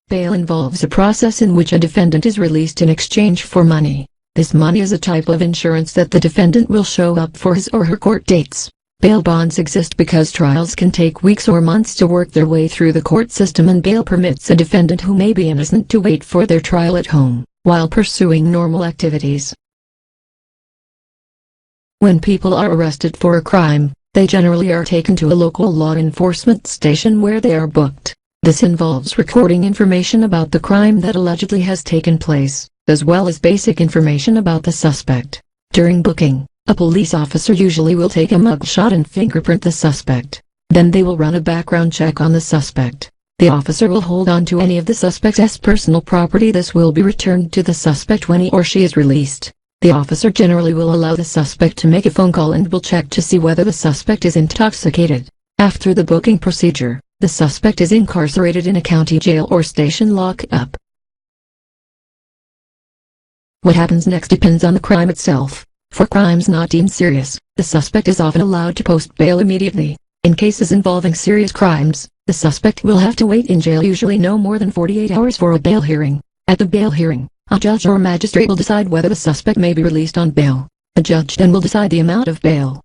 Bail involves a process in which a defendant is released in exchange for money. This money is a type of insurance that the defendant will show up for his or her court dates. Bail bonds exist because trials can take weeks or months to work their way through the court system, and bail permits a defendant who may be innocent to wait for their trial at home, while pursuing normal activities. When people are arrested for a crime, they generally are taken to a local law enforcement station where they are booked. This involves recording information about the crime that allegedly has taken place, as well as basic information about the suspect. During booking, a police officer usually will take a mugshot and fingerprint the suspect. Then they will run a background check on the suspect. The officer will hold on to any of the suspect's personal property. This will be returned to the suspect when he or she is released. The officer generally will allow the suspect to make a phone call and will check to see whether the suspect is intoxicated. After the booking procedure, the suspect is incarcerated in a county jail or station lockup. What happens next depends on the crime itself. For crimes not deemed serious, the suspect is often allowed to post bail immediately. In cases involving serious crimes, the suspect will have to wait in jail usually no more than 48 hours for a bail hearing. At the bail hearing, a judge or magistrate will decide whether the suspect may be released on bail. The judge then will decide the amount of bail.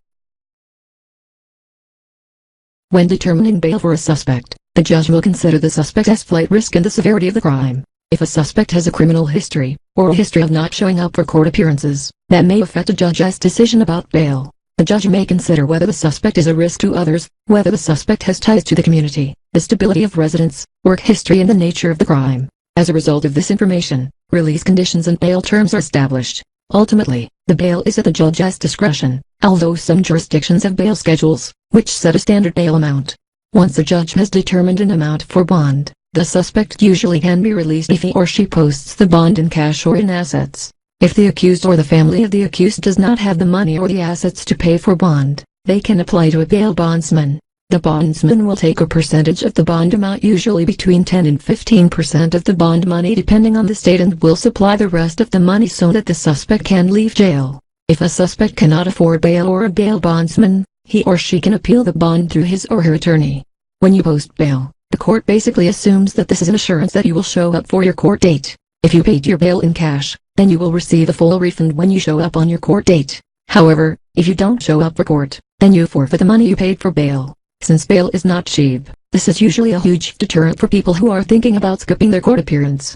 When determining bail for a suspect, the judge will consider the suspect's flight risk and the severity of the crime. If a suspect has a criminal history, or a history of not showing up for court appearances, that may affect a judge's decision about bail. The judge may consider whether the suspect is a risk to others, whether the suspect has ties to the community, the stability of residence, work history, and the nature of the crime. As a result of this information, release conditions and bail terms are established. Ultimately, the bail is at the judge's discretion, although some jurisdictions have bail schedules, which set a standard bail amount. Once the judge has determined an amount for bond, the suspect usually can be released if he or she posts the bond in cash or in assets. If the accused or the family of the accused does not have the money or the assets to pay for bond, they can apply to a bail bondsman. The bondsman will take a percentage of the bond amount, usually between 10 and 15% of the bond money depending on the state, and will supply the rest of the money so that the suspect can leave jail. If a suspect cannot afford bail or a bail bondsman, he or she can appeal the bond through his or her attorney. When you post bail, the court basically assumes that this is an assurance that you will show up for your court date. If you paid your bail in cash, then you will receive a full refund when you show up on your court date. However, if you don't show up for court, then you forfeit the money you paid for bail. Since bail is not cheap, this is usually a huge deterrent for people who are thinking about skipping their court appearance.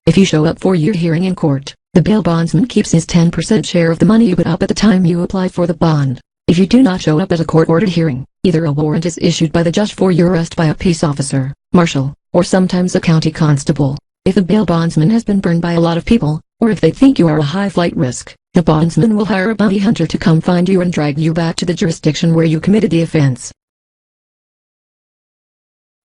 If you show up for your hearing in court, the bail bondsman keeps his 10% share of the money you put up at the time you apply for the bond. If you do not show up at a court-ordered hearing, either a warrant is issued by the judge for your arrest by a peace officer, marshal, or sometimes a county constable. If a bail bondsman has been burned by a lot of people, or if they think you are a high flight risk, the bondsman will hire a bounty hunter to come find you and drag you back to the jurisdiction where you committed the offense.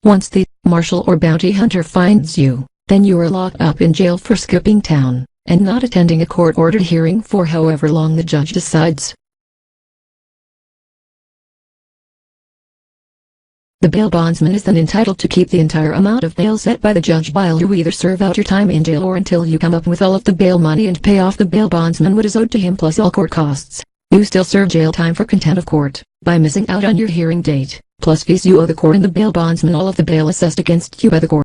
Once the marshal or bounty hunter finds you, then you are locked up in jail for skipping town, and not attending a court-ordered hearing for however long the judge decides. The bail bondsman is then entitled to keep the entire amount of bail set by the judge while you either serve out your time in jail or until you come up with all of the bail money and pay off the bail bondsman what is owed to him plus all court costs. You still serve jail time for contempt of court, by missing out on your hearing date, plus fees you owe the court and the bail bondsman all of the bail assessed against you by the court.